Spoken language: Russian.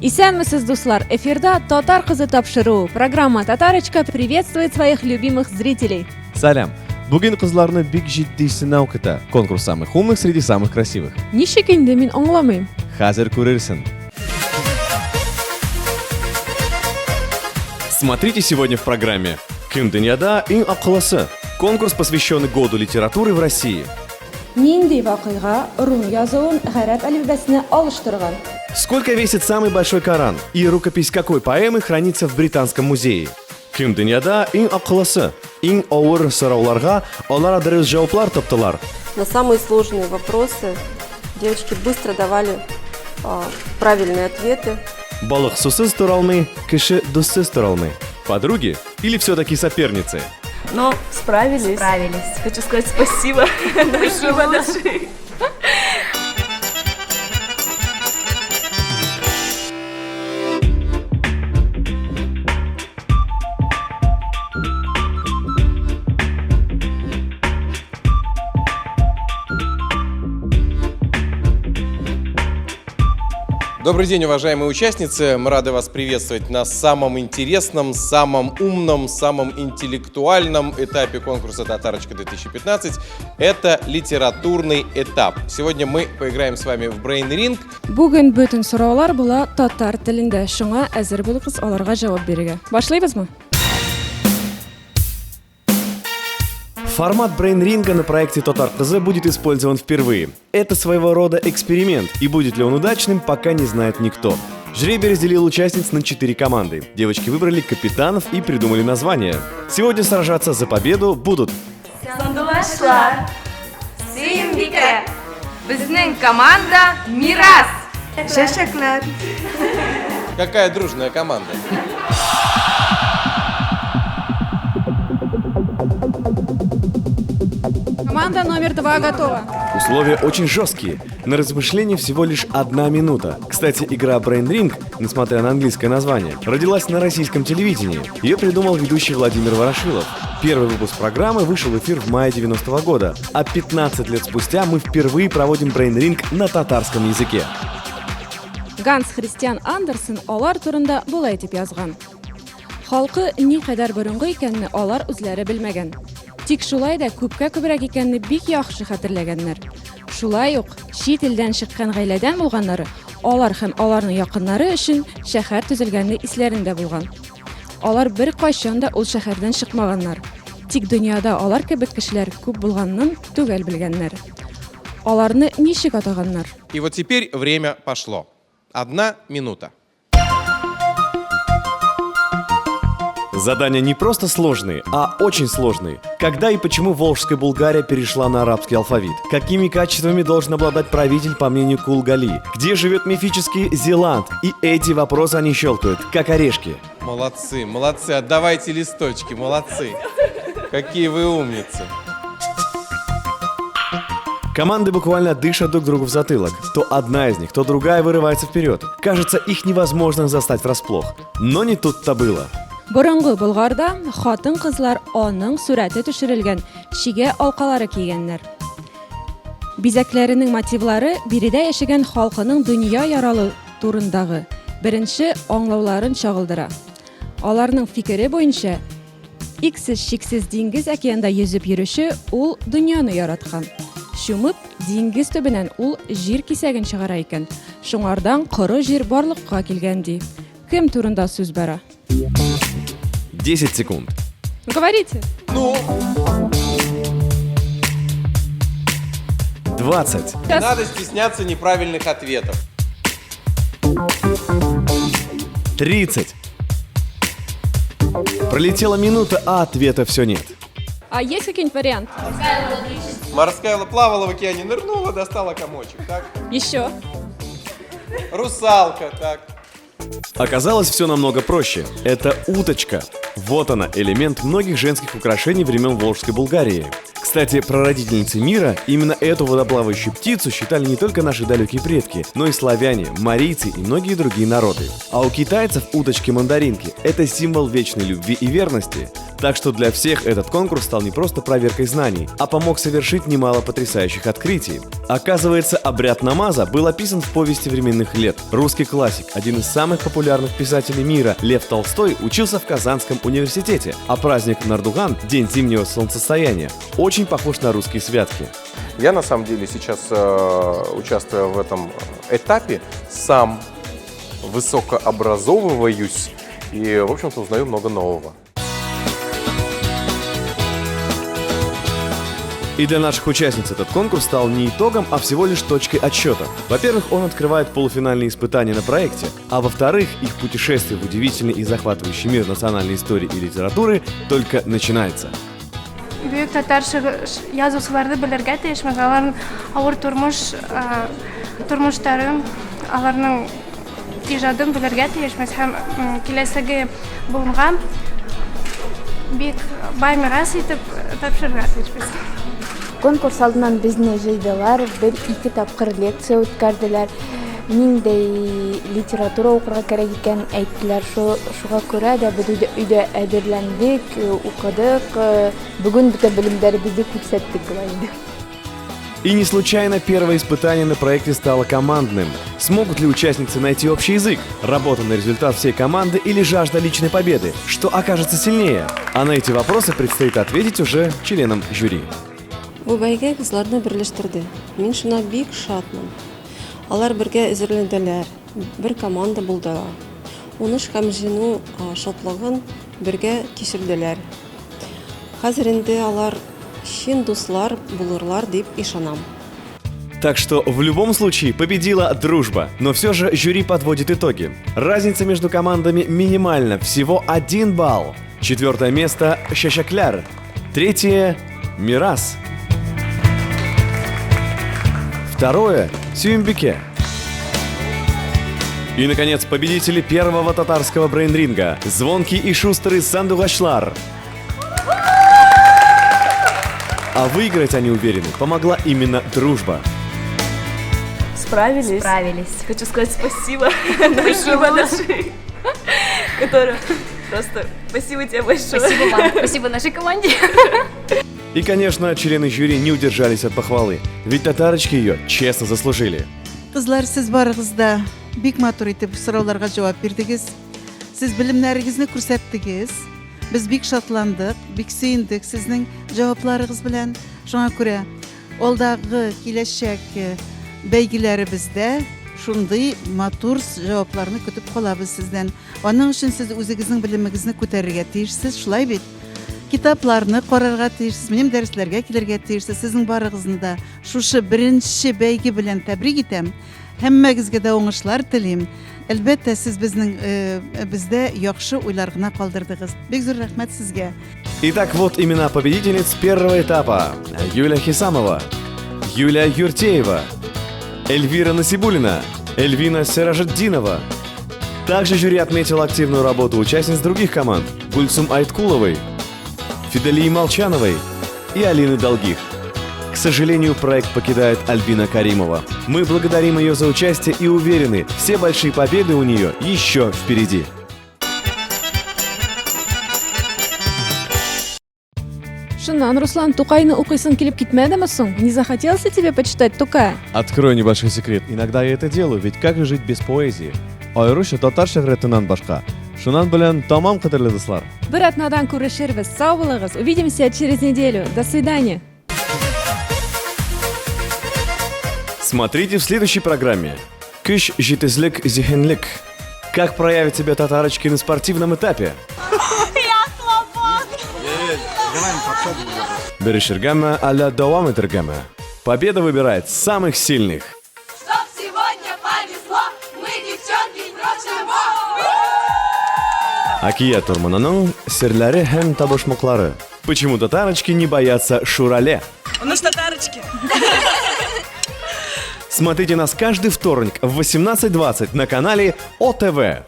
Исәнмесез, дуслар! Эфирда «Татар кызы тапшыру». Программа «Татарочка» приветствует своих любимых зрителей. Салям! Бүгін қызларны бик җитди сынау көтә. Конкурс самых умных среди самых красивых. Ничек инде, мин аңламыйм. Хәзер күрерсең. Смотрите сегодня в программе «Кем дөньяда иң акыллысы». Конкурс, посвященный году литературы в России. Нинди вакыйга рум язуын гарәп әлифбәсенә алыштырган? Сколько весит самый большой Коран? И рукопись какой поэмы хранится в Британском музее? Кем дөньяда иң акыллысы? Иң авыр сорауларга алар дөрес җаваплар таптылар. На самые сложные вопросы девочки быстро давали правильные ответы. Балык сусыз тора алмый, кеше дуссыз тора алмый. Подруги или все-таки соперницы? Но справились. Хочу сказать спасибо. Большое молодцы. Добрый день, уважаемые участницы. Мы рады вас приветствовать на самом интересном, самом умном, самом интеллектуальном этапе конкурса «Татарочка-2015». Это литературный этап. Сегодня мы поиграем с вами в Brain Ring. Бүген бөтен сораулар була татар телендә. Шуңа әзер булыгыз аларга җавап бирергә. Башлыйбызмы? Формат брейн-ринга на проекте «Татар кызы» будет использован впервые. Это своего рода эксперимент, и будет ли он удачным, пока не знает никто. Жребий разделил участниц на 4 команды. Девочки выбрали капитанов и придумали название. Сегодня сражаться за победу будут Сандулашлар, Сөембикә, безнең команда Мирас. Шәшәкләр. Какая дружная команда. Команда номер 2 готова. Условия очень жесткие. На размышление всего лишь 1 минута. Кстати, игра Brain Ring, несмотря на английское название, родилась на российском телевидении. Ее придумал ведущий Владимир Ворошилов. Первый выпуск программы вышел в эфир в мае 90-го года. А 15 лет спустя мы впервые проводим Brain Ring на татарском языке. Ганс Христиан Андерсон алар турында булай дип язган. Халкы никадәр борынгы икәнне алар үзләре белмәгән. Тик шулай да күпкә күбрәк икәнне бик яхшы хәтерләгәннәр. Шулай ук чит илдән чыккан гаиләдән булганнары, алар һәм аларның якыннары өчен шәһәр төзелгәнне исләрендә булган. Алар бер кайчан да ул шәһәрдән чыкмаганнар. Тик дөньяда алар кебек кешеләр күп булганнан түгел белгәннәр. Аларны ничек атаганнар? И вот теперь время пошло. 1 минута. Задания не просто сложные, а очень сложные. Когда и почему Волжская Булгария перешла на арабский алфавит? Какими качествами должен обладать правитель, по мнению Кулгали? Где живет мифический Зеланд? И эти вопросы они щелкают, как орешки. Молодцы, молодцы. Отдавайте листочки, молодцы. Какие вы умницы. Команды буквально дышат друг другу в затылок. То одна из них, то другая вырывается вперед. Кажется, их невозможно застать врасплох. Но не тут-то было. Борынгы Булгарда хатын-кызлар аның сурәте төшерелгән шигә алкалары кигәннәр. Бизәкләренең мотивлары биредә яшәгән халкының дөнья яралы турындагы беренче аңлауларын чагылдыра. Аларның фикере буенча, иксез-чиксез диңгез океанда йөзеп йөрүче ул дөньяны яраткан. Шумып, диңгез төбенән ул җир кисәген чыгара икән. Шуңардан коры җир барлыкка килгән ди. Кем турында сүз бара? 10 секунд. Говорите. Ну, 20. не надо стесняться неправильных ответов. 30. Пролетела минута, а ответа все нет. А есть какой-нибудь вариант? Морская плавала в океане, нырнула, достала комочек, так? Еще. Русалка, так? Оказалось, все намного проще. Это уточка. Вот она, элемент многих женских украшений времен Волжской Булгарии. Кстати, прародительницей мира именно эту водоплавающую птицу считали не только наши далекие предки, но и славяне, марийцы и многие другие народы. А у китайцев уточки-мандаринки – это символ вечной любви и верности. Так что для всех этот конкурс стал не просто проверкой знаний, а помог совершить немало потрясающих открытий. Оказывается, обряд намаза был описан в повести временных лет. Русский классик, один из самых популярных писателей мира, Лев Толстой, учился в Казанском университете, а праздник Нардуган, день зимнего солнцестояния, очень похож на русские святки. Я на самом деле сейчас, участвуя в этом этапе, сам высокообразовываюсь и, в общем-то, узнаю много нового. И для наших участниц этот конкурс стал не итогом, а всего лишь точкой отсчета. Во-первых, он открывает полуфинальные испытания на проекте, а во-вторых, их путешествие в удивительный и захватывающий мир национальной истории и литературы только начинается. Büyük Tatar yazıçıları bilirge tiyişmiz. Аларның авыр тормыштарын, аларның ижадын билирге тiyişmiz. Һәм киләсәге буынга бик бай мирас итеп тапшырырга тiyişmiz. Конкурс алдынан безне җыйдылар, бер-ике тапкыр лекция үткәрделәр. Ниндәй литература укырга кирәк икән әйттеләр. Шуңа күрә дә без өйдә әзерләндек, укыдык. Бүген бөтен белемнәребезне күрсәттек инде. И не случайно первое испытание на проекте стало командным. Смогут ли участницы найти общий язык, работа на результат всей команды или жажда личной победы? Что окажется сильнее? А на эти вопросы предстоит ответить уже членам жюри. Бу бәйге кызларны берләштерде. Мин шуңа бик шатмын. Алар бергә әзерләнделәр, бер команда булдылар. Уныш һәм җиңү шатлыгын бергә кичерделәр. Хәзер инде алар чын дуслар булырлар дип ишанам. Так что в любом случае победила дружба. Но все же жюри подводит итоги. Разница между командами минимальна, всего 1 балл. 4-е место – Шашакляр. 3-е – Мирас. 2-е – Сюимбике. И, наконец, победители первого татарского брейнринга – Звонкий и шустрый Сандугачлар. А выиграть, они уверены, помогла именно дружба. Справились. Хочу сказать спасибо нашей молодежи, которая просто... Спасибо тебе большое. Спасибо вам, спасибо нашей команде. И, конечно, члены жюри не удержались от похвалы, ведь татарочки ее честно заслужили. Кызлар, сез барыгызда бик матур итеп сорауларга җавап бирдегез. Сез белемнәрегезне күрсәттегез. Без бик шатландык, бик сөендек сезнең җавапларыгыз белән. Шуңа күрә алдагы киләчәк бәйгеләребездә шундый матур җавапларны көтеп калабыз сездән. Аның өчен сез үзегезнең белемегезне күтәрергә тиешсез, шулай бит? Китапларны карарга тиешсез, минем дәресләргә килергә тиешсез. Сезнең барыгызны да шушы беренче бәйге белән тәбрик итәм. Һәммәгезгә дә уңышлар телим. Әлбәттә, сез бездә яхшы уйлар гына калдырдыгыз. Бик зур рәхмәт сезгә. Итак, вот имена победительниц первого этапа. Юлия Хисамова, Юлия Юртеева, Эльвира Насибулина, Эльвина Сиражетдинова. Также жюри отметил активную работу участниц других команд – Гульсум Айткуловой, Фиделии Молчановой и Алины Долгих. К сожалению, проект покидает Альбина Каримова. Мы благодарим ее за участие и уверены, все большие победы у нее еще впереди. Шуннан, Руслан, Тукайны укыйсын килеп китмәдеме соң? Не захотелось ли тебе почитать Тукая? Открою небольшой секрет. Иногда я это делаю, ведь как же жить без поэзии? Айрыша татар шигъриятынан башка. Шуннан белән тамам, кадерле дуслар. Бер атнадан күрешербез. Сау булыгыз. Увидимся через неделю. До свидания. Смотрите в следующей программе. Көч, җитезлек, зиһенлек. Как проявят себя татарочки на спортивном этапе? Берешергәме, аля дәвам итергәме? Победа выбирает самых сильных. Чтоб сегодня повезло, мы, девчонки, прочимо! Акия Турмананың серләре һәм табышмаклары. Почему татарочки не боятся Шурале? У нас татарочки. Смотрите нас каждый вторник в 18:20 на канале ОТВ.